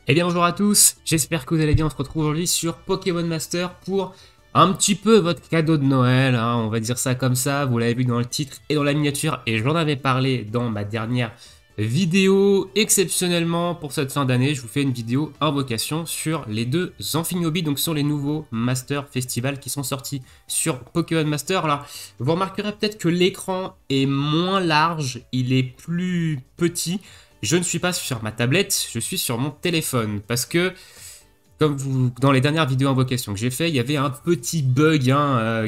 Eh bien bonjour à tous, j'espère que vous allez bien, on se retrouve aujourd'hui sur Pokémon Master pour un petit peu votre cadeau de Noël, hein, on va dire ça comme ça, vous l'avez vu dans le titre et dans la miniature et j'en avais parlé dans ma dernière vidéo. Exceptionnellement pour cette fin d'année, je vous fais une vidéo invocation sur les deux Amphinobi, donc sur les nouveaux Master Festival qui sont sortis sur Pokémon Master. Alors vous remarquerez peut-être que l'écran est moins large, il est plus petit. Je ne suis pas sur ma tablette, je suis sur mon téléphone parce que, comme dans les dernières vidéos invocation que j'ai fait, il y avait un petit bug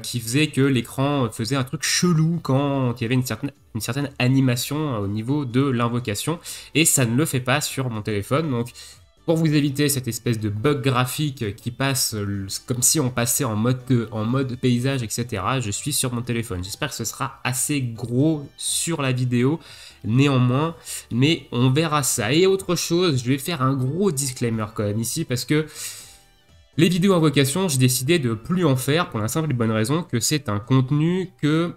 qui faisait que l'écran faisait un truc chelou quand il y avait une certaine animation au niveau de l'invocation et ça ne le fait pas sur mon téléphone. Donc, pour vous éviter cette espèce de bug graphique qui passe comme si on passait en mode paysage, etc., je suis sur mon téléphone. J'espère que ce sera assez gros sur la vidéo, néanmoins, mais on verra ça. Et autre chose, je vais faire un gros disclaimer quand même ici, parce que les vidéos invocation, j'ai décidé de plus en faire, pour la simple et bonne raison que c'est un contenu que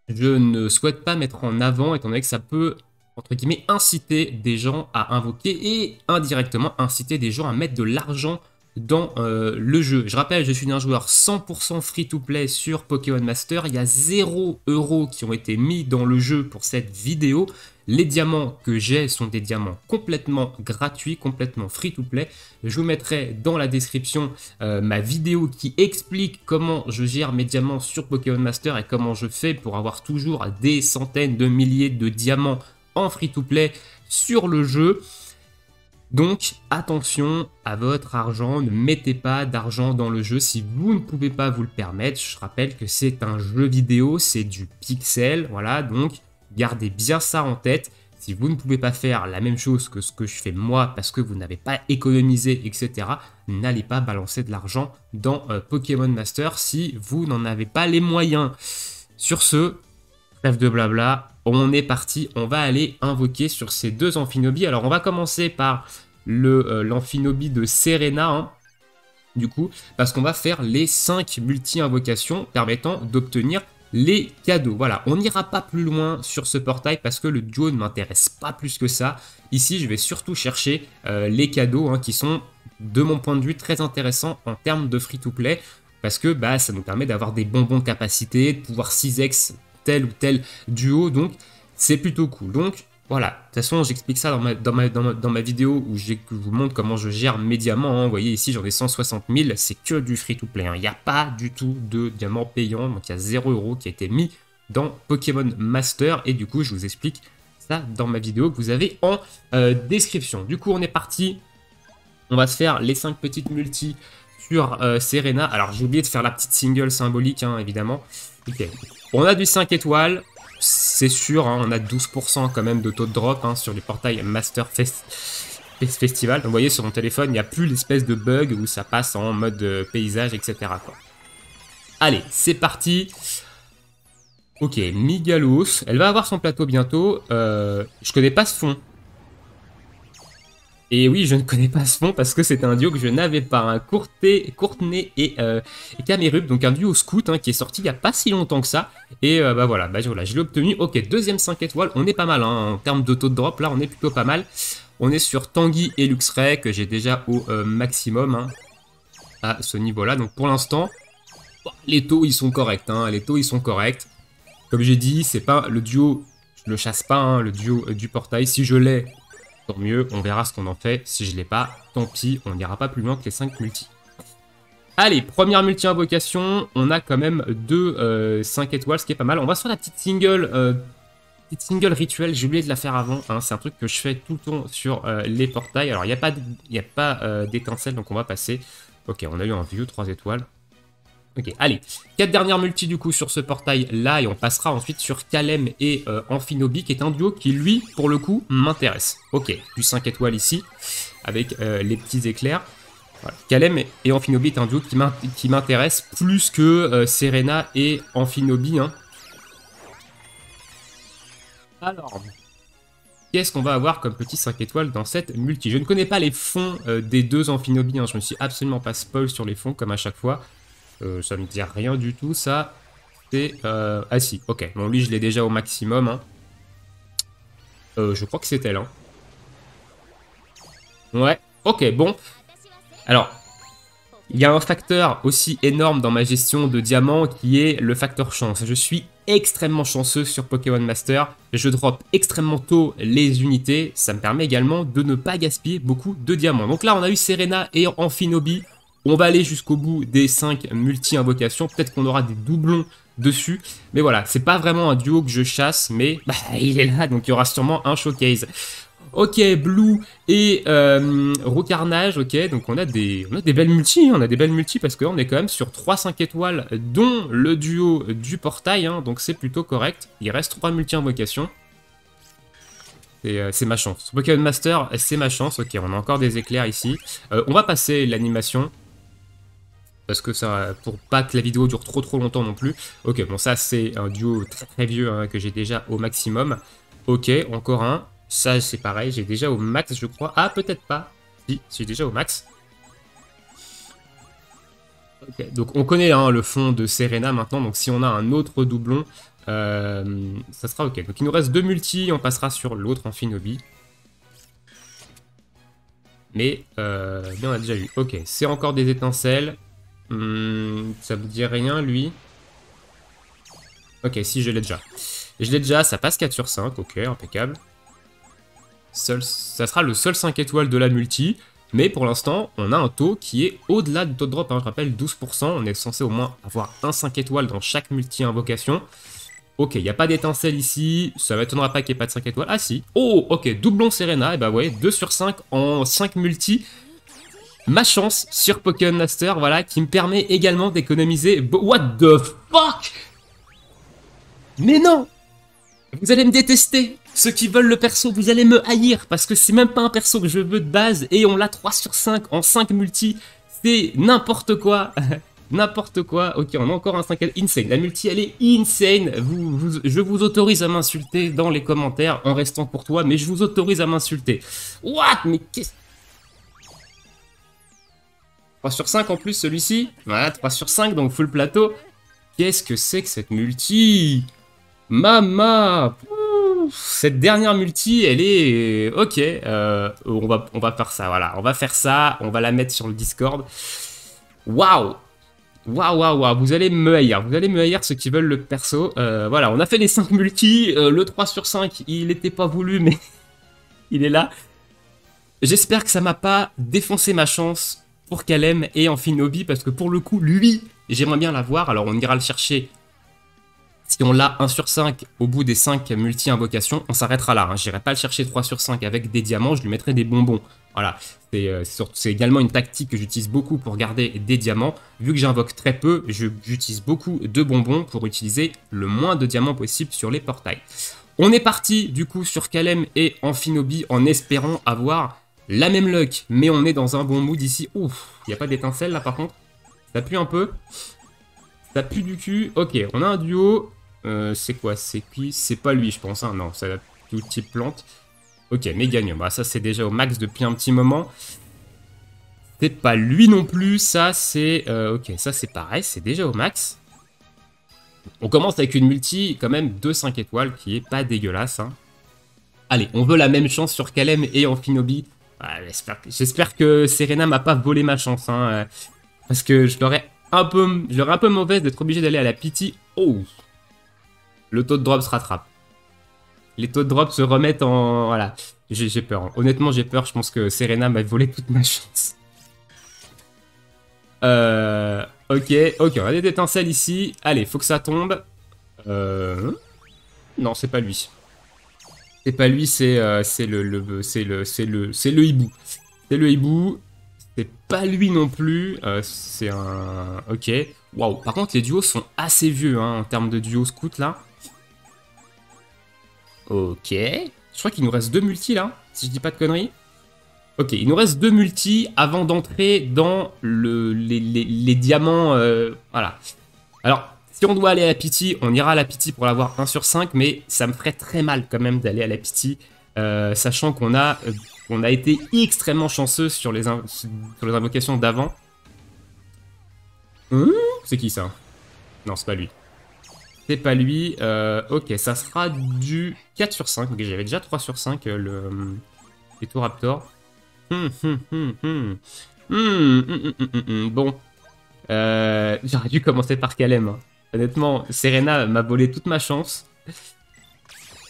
je ne souhaite pas mettre en avant, étant donné que ça peut, entre guillemets, inciter des gens à invoquer et indirectement inciter des gens à mettre de l'argent dans le jeu. Je rappelle, je suis un joueur 100% free-to-play sur Pokémon Master. Il y a 0 € qui ont été mis dans le jeu pour cette vidéo. Les diamants que j'ai sont des diamants complètement gratuits, complètement free-to-play. Je vous mettrai dans la description ma vidéo qui explique comment je gère mes diamants sur Pokémon Master et comment je fais pour avoir toujours des centaines de milliers de diamants en free-to-play sur le jeu. Donc attention à votre argent, ne mettez pas d'argent dans le jeu si vous ne pouvez pas vous le permettre. Je rappelle que c'est un jeu vidéo, c'est du pixel, voilà, donc gardez bien ça en tête. Si vous ne pouvez pas faire la même chose que ce que je fais moi parce que vous n'avez pas économisé, etc., n'allez pas balancer de l'argent dans Pokémon Master si vous n'en avez pas les moyens. Sur ce, trêve de blabla, on est parti, on va aller invoquer sur ces deux Amphinobi. Alors on va commencer par l'Amphinobi de Serena, hein, du coup, parce qu'on va faire les 5 multi-invocations permettant d'obtenir les cadeaux. Voilà, on n'ira pas plus loin sur ce portail parce que le duo ne m'intéresse pas plus que ça. Ici, je vais surtout chercher les cadeaux hein, qui sont, de mon point de vue, très intéressants en termes de free-to-play parce que bah, ça nous permet d'avoir des bonbons capacités, de pouvoir 6x tel ou tel duo, donc c'est plutôt cool. Donc voilà, de toute façon j'explique ça dans ma vidéo où je vous montre comment je gère mes diamants, hein. Vous voyez ici j'en ai 160 000, c'est que du free to play, hein. Il n'y a pas du tout de diamants payants, donc il y a 0 € qui a été mis dans Pokémon Master et du coup je vous explique ça dans ma vidéo que vous avez en description. Du coup on est parti, on va se faire les 5 petites multis sur Serena. Alors j'ai oublié de faire la petite single symbolique hein, évidemment. Ok. On a du 5 étoiles, c'est sûr, hein, on a 12% quand même de taux de drop hein, sur les portails Master Festival. Donc, vous voyez, sur mon téléphone, il n'y a plus l'espèce de bug où ça passe en mode paysage, etc. quoi. Allez, c'est parti. Ok, Migalos, elle va avoir son plateau bientôt. Je connais pas ce fond. Et oui, je ne connais pas ce fond parce que c'est un duo que je n'avais pas, hein. Courtenay et Camerup, donc un duo scout hein, qui est sorti il n'y a pas si longtemps que ça. Et bah voilà, je l'ai obtenu. Ok, deuxième 5 étoiles, on est pas mal hein, en termes de taux de drop, là on est plutôt pas mal. On est sur Tanguy et Luxray que j'ai déjà au maximum hein, à ce niveau-là. Donc pour l'instant, les taux ils sont corrects, hein, les taux ils sont corrects. Comme j'ai dit, c'est pas le duo, je le chasse pas, hein, le duo du portail. Si je l'ai, tant mieux, on verra ce qu'on en fait. Si je l'ai pas, tant pis, on n'ira pas plus loin que les 5 multis. Allez, première multi-invocation, on a quand même 5 étoiles, ce qui est pas mal. On va sur la petite single rituelle, j'ai oublié de la faire avant, hein. C'est un truc que je fais tout le temps sur les portails. Alors, il n'y a pas d'étincelle, donc on va passer. Ok, on a eu un view 3 étoiles. Ok, allez, 4 dernières multis du coup sur ce portail là et on passera ensuite sur Kalem et Amphinobi qui est un duo qui lui pour le coup m'intéresse. Ok, du 5 étoiles ici avec les petits éclairs. Voilà. Kalem et Amphinobi est un duo qui m'intéresse plus que Serena et Amphinobi. Hein. Alors, qu'est-ce qu'on va avoir comme petit 5 étoiles dans cette multi? Je ne connais pas les fonds des deux Amphinobi, hein. Je me suis absolument pas spoil sur les fonds comme à chaque fois. Ça me dit rien du tout, ça. C'est... Ah si, ok. Bon, lui, je l'ai déjà au maximum. Hein. Je crois que c'est elle. Hein. Ouais, Ok, bon. Alors, il y a un facteur aussi énorme dans ma gestion de diamants qui est le facteur chance. Je suis extrêmement chanceux sur Pokémon Master. Je drop extrêmement tôt les unités. Ça me permet également de ne pas gaspiller beaucoup de diamants. Donc là, on a eu Serena et Amphinobi. On va aller jusqu'au bout des 5 multi-invocations. Peut-être qu'on aura des doublons dessus. Mais voilà, c'est pas vraiment un duo que je chasse, mais bah, il est là, donc il y aura sûrement un showcase. Ok, Blue et Roucarnage, ok, donc on a des belles multis, hein, on a des belles multis parce qu'on est quand même sur 3-5 étoiles, dont le duo du portail, hein, donc c'est plutôt correct. Il reste 3 multi-invocations. C'est ma chance. Sur Pokémon Master, c'est ma chance, ok, on a encore des éclairs ici. On va passer l'animation. Parce que ça, pour pas que la vidéo dure trop longtemps non plus. Ok, bon ça c'est un duo très vieux hein, que j'ai déjà au maximum. Ok, encore un. Ça c'est pareil, j'ai déjà au max je crois. Ah peut-être pas. Si, j'ai déjà au max. Ok, donc on connaît hein, le fond de Serena maintenant. Donc si on a un autre doublon, ça sera ok. Donc il nous reste 2 multi, on passera sur l'autre Amphinobi. Mais on a déjà eu. Ok, c'est encore des étincelles. Ça me dit rien, lui. Ok, si, je l'ai déjà. Je l'ai déjà, ça passe 4 sur 5. Ok, impeccable. Ça sera le seul 5 étoiles de la multi. Mais pour l'instant, on a un taux qui est au-delà du taux de drop. Hein, je rappelle, 12%. On est censé au moins avoir un 5 étoiles dans chaque multi-invocation. Ok, il n'y a pas d'étincelle ici. Ça m'étonnera pas qu'il n'y ait pas de 5 étoiles. Ah si. Oh, ok, doublon Serena. Et bah ouais, 2 sur 5 en 5 multi. Ma chance sur Pokémon Master, voilà, qui me permet également d'économiser... What the fuck? Mais non! Vous allez me détester. Ceux qui veulent le perso, vous allez me haïr, parce que c'est même pas un perso que je veux de base, et on l'a 3 sur 5 en 5 multi. C'est n'importe quoi. N'importe quoi. Ok, on a encore un 5 insane. La multi, elle est insane. Je vous autorise à m'insulter dans les commentaires en restant pour toi, mais je vous autorise à m'insulter. What? Mais qu'est-ce... 3 sur 5 en plus celui-ci. Voilà, 3 sur 5, donc full plateau. Qu'est-ce que c'est que cette multi? Mama! Cette dernière multi, elle est... Ok, on va faire ça, voilà. On va faire ça, on va la mettre sur le Discord. Waouh! Waouh, vous allez me haïr ceux qui veulent le perso. Voilà, on a fait les 5 multi, le 3 sur 5, il n'était pas voulu, mais il est là. J'espère que ça m'a pas défoncé ma chance pour Kalem et Amphinobi, parce que pour le coup, lui, j'aimerais bien l'avoir. Alors on ira le chercher. Si on l'a 1 sur 5 au bout des 5 multi-invocations, on s'arrêtera là. Hein. J'irai pas le chercher 3 sur 5 avec des diamants, je lui mettrai des bonbons. Voilà, c'est également une tactique que j'utilise beaucoup pour garder des diamants. Vu que j'invoque très peu, j'utilise beaucoup de bonbons pour utiliser le moins de diamants possible sur les portails. On est parti du coup sur Kalem et Amphinobi en espérant avoir la même luck, mais on est dans un bon mood ici. Ouf, il n'y a pas d'étincelle là par contre. Ça pue un peu. Ça pue du cul. Ok, on a un duo. C'est quoi? C'est qui? C'est pas lui, je pense. Hein. Non, c'est la tout type plante. Ok, Méganium. Bah, ça, c'est déjà au max depuis un petit moment. C'est pas lui non plus. Ça, c'est... ok, ça, c'est pareil. C'est déjà au max. On commence avec une multi, quand même, de 5 étoiles, qui est pas dégueulasse. Hein. Allez, on veut la même chance sur Kalem et Amphinobi. Ah, j'espère que Serena m'a pas volé ma chance. Hein, parce que je l'aurais un peu mauvaise d'être obligé d'aller à la pity. Oh! Le taux de drop se rattrape. Les taux de drop se remettent en... Voilà. J'ai peur. Hein. Honnêtement, j'ai peur. Je pense que Serena m'a volé toute ma chance. Ok, on a des étincelles ici. Allez, faut que ça tombe. Non, c'est pas lui. C'est pas lui, c'est le hibou. C'est le hibou. C'est pas lui non plus. C'est un... Ok. Waouh. Par contre, les duos sont assez vieux hein, en termes de duos scout là. Ok. Je crois qu'il nous reste 2 multis là, si je dis pas de conneries. Ok, il nous reste 2 multis avant d'entrer dans les diamants. Voilà. Alors, si on doit aller à la pity, on ira à la pity pour l'avoir 1 sur 5, mais ça me ferait très mal quand même d'aller à la pity, sachant qu'on a été extrêmement chanceux sur les invocations d'avant. C'est qui ça? Non, c'est pas lui. C'est pas lui. Ok, ça sera du 4 sur 5. Ok, j'avais déjà 3 sur 5 les Raptor. Bon, j'aurais dû commencer par Kalem, hein. Honnêtement, Serena m'a volé toute ma chance.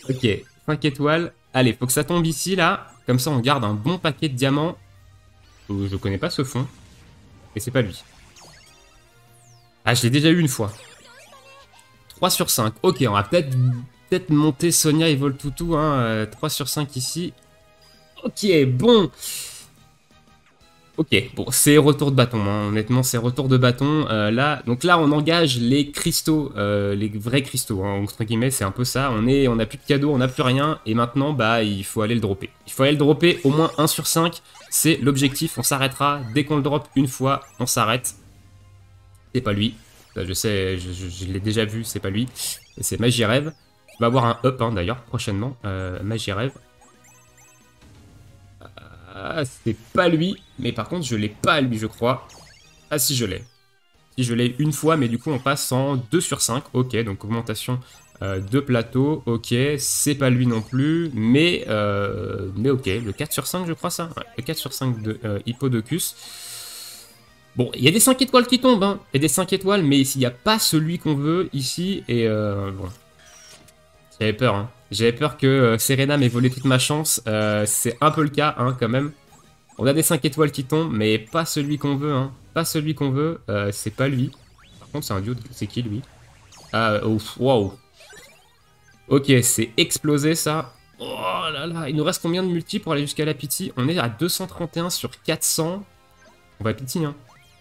Ok, 5 étoiles. Allez, faut que ça tombe ici, là. Comme ça, on garde un bon paquet de diamants. Je connais pas ce fond. Et c'est pas lui. Ah, je l'ai déjà eu une fois. 3 sur 5. Ok, on va peut-être monter Sonia et Voltoutou. Hein. 3 sur 5 ici. Ok, bon. Ok, bon, c'est retour de bâton, hein. Honnêtement, c'est retour de bâton. Donc là, on engage les cristaux, les vrais cristaux, hein. Entre guillemets, c'est un peu ça. On a plus de cadeaux, on n'a plus rien, et maintenant, bah, il faut aller le dropper. Il faut aller le dropper au moins 1 sur 5, c'est l'objectif. On s'arrêtera dès qu'on le drop une fois, on s'arrête. C'est pas lui. Ça, je sais, je l'ai déjà vu, c'est pas lui. C'est Magie Rêve. Il va avoir un up, hein, d'ailleurs, prochainement. Magie Rêve. Ah, c'est pas lui, mais par contre, je l'ai pas lui, je crois. Ah, si, je l'ai. Si, je l'ai une fois, mais du coup, on passe en 2 sur 5. Ok, donc augmentation de plateau. Ok, c'est pas lui non plus, mais ok. Le 4 sur 5, je crois, ça. Ouais, le 4 sur 5 de Hippodocus. Bon, il y a des 5 étoiles qui tombent, hein. Il y a des 5 étoiles, mais s'il n'y a pas celui qu'on veut ici, et bon. J'avais peur, hein. J'avais peur que Serena m'ait volé toute ma chance. C'est un peu le cas, hein, quand même. On a des 5 étoiles qui tombent, mais pas celui qu'on veut, hein. Pas celui qu'on veut, c'est pas lui. Par contre, c'est un duo, c'est qui, lui? Ah, ouf, waouh. Ok, c'est explosé, ça. Oh là là, il nous reste combien de multi pour aller jusqu'à la pity? On est à 231 sur 400. On va pity, hein.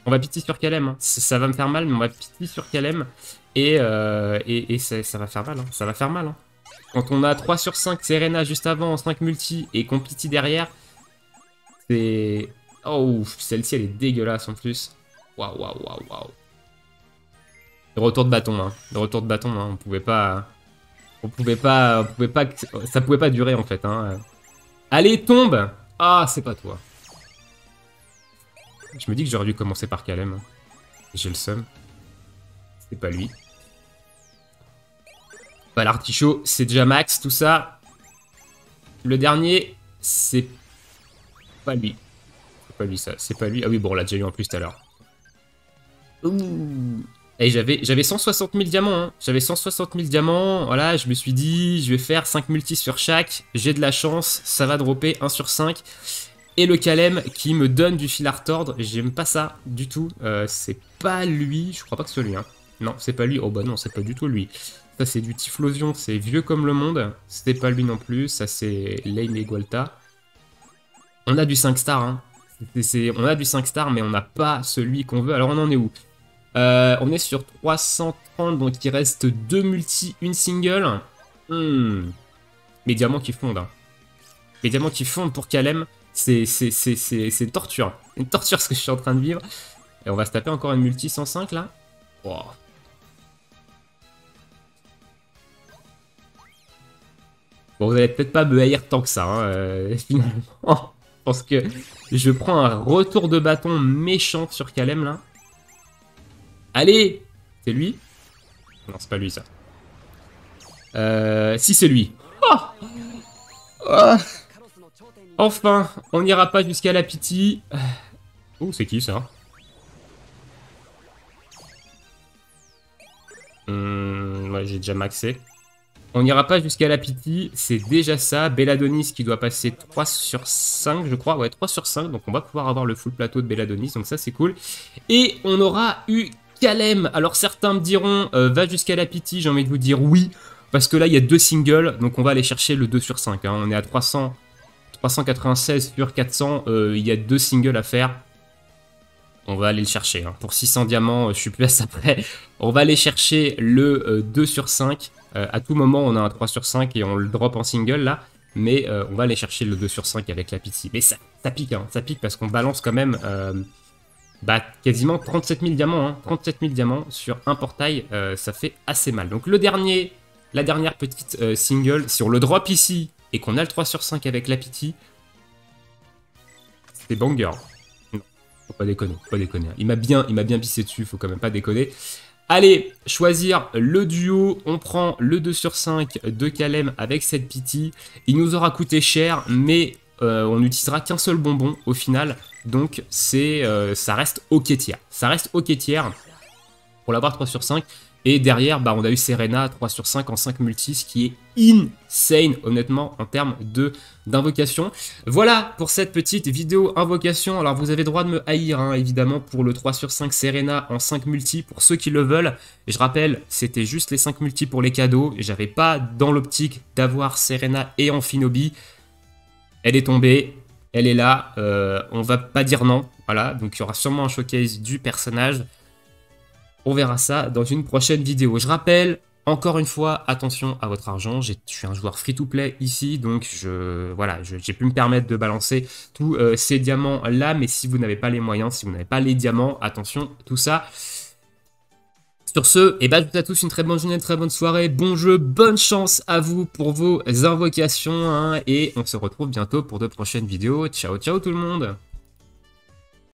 On va pity sur Kalem, hein. Ça va me faire mal, mais on va pity sur Kalem. Et ça va faire mal, hein. Ça va faire mal, hein. Quand on a 3 sur 5 Serena juste avant en 5 multi et qu'on pity derrière, c'est... Oh, celle-ci elle est dégueulasse en plus. Waouh, waouh, waouh, waouh. Le retour de bâton, hein. Le retour de bâton, hein. On pouvait pas... Ça pouvait pas durer en fait, hein. Allez, tombe! Ah, c'est pas toi. Je me dis que j'aurais dû commencer par Kalem. J'ai le seum. C'est pas lui. Bah, l'artichaut, c'est déjà max, tout ça. Le dernier, c'est pas lui. C'est pas lui, ça. C'est pas lui. Ah oui, bon, on l'a déjà eu en plus tout à l'heure. Ouh. Et j'avais 160 000 diamants, hein. J'avais 160 000 diamants. Voilà, je me suis dit, je vais faire 5 multis sur chaque. J'ai de la chance, ça va dropper 1 sur 5. Et le Kalem qui me donne du fil à retordre. J'aime pas ça du tout. C'est pas lui. Je crois pas que ce soit lui, hein. Non, c'est pas lui. Oh bah non, c'est pas du tout lui. Ça, c'est du Typhlosion, c'est vieux comme le monde. C'était pas lui non plus. Ça, c'est Lane et Gualta. On a du 5 stars, hein. On a du 5 stars, mais on n'a pas celui qu'on veut. Alors, on en est où? On est sur 330, donc il reste 2 multi, une single. Les diamants qui fondent, hein. Les diamants qui fondent pour Kalem, c'est une torture. Une torture ce que je suis en train de vivre. Et on va se taper encore une multi 105, là. Wow. Bon, vous allez peut-être pas me haïr tant que ça, hein, finalement. Je pense que je prends un retour de bâton méchant sur Kalem, là. Allez! C'est lui? Non, c'est pas lui, ça. Si, c'est lui. Oh, oh. Enfin, on n'ira pas jusqu'à la pity. Oh, c'est qui, ça? Ouais, j'ai déjà maxé. On n'ira pas jusqu'à la pity, c'est déjà ça. Belladonis qui doit passer 3 sur 5, je crois. Ouais, 3 sur 5, donc on va pouvoir avoir le full plateau de Belladonis, donc ça c'est cool. Et on aura eu Kalem. Alors certains me diront, va jusqu'à la pity, j'ai envie de vous dire oui. Parce que là, il y a 2 singles, donc on va aller chercher le 2 sur 5. Hein. On est à 396 sur 400, il y a 2 singles à faire. On va aller le chercher. Hein. Pour 600 diamants, je suis plus à ça près. On va aller chercher le 2 sur 5. À tout moment, on a un 3 sur 5 et on le drop en single là. Mais on va aller chercher le 2 sur 5 avec la pity. Mais ça pique, hein. Ça pique parce qu'on balance quand même quasiment 37 000 diamants. Hein. 37 000 diamants sur un portail, ça fait assez mal. Donc la dernière petite single, si on le drop ici et qu'on a le 3 sur 5 avec la pity, c'est banger. Faut pas déconner, faut pas déconner. Il m'a bien pissé dessus, faut quand même pas déconner. Allez, choisir le duo. On prend le 2 sur 5 de Kalem avec cette pity. Il nous aura coûté cher, mais on n'utilisera qu'un seul bonbon au final. Donc ça reste ok tiers. Ça reste ok tiers pour l'avoir 3 sur 5. Et derrière, bah, on a eu Serena 3 sur 5 en 5 multi, ce qui est insane, honnêtement, en termes d'invocation. Voilà pour cette petite vidéo invocation. Alors, vous avez droit de me haïr, hein, évidemment, pour le 3 sur 5 Serena en 5 multi, pour ceux qui le veulent. Et je rappelle, c'était juste les 5 multi pour les cadeaux. J'avais pas dans l'optique d'avoir Serena et Amphinobi. Elle est tombée, elle est là. On va pas dire non. Voilà, donc il y aura sûrement un showcase du personnage. On verra ça dans une prochaine vidéo. Je rappelle, encore une fois, attention à votre argent. Je suis un joueur free-to-play ici, donc j'ai pu me permettre de balancer tous ces diamants-là. Mais si vous n'avez pas les moyens, si vous n'avez pas les diamants, attention, tout ça. Sur ce, et bah, je vous souhaite à tous une très bonne journée, une très bonne soirée, bon jeu, bonne chance à vous pour vos invocations, hein, et on se retrouve bientôt pour de prochaines vidéos. Ciao, ciao tout le monde!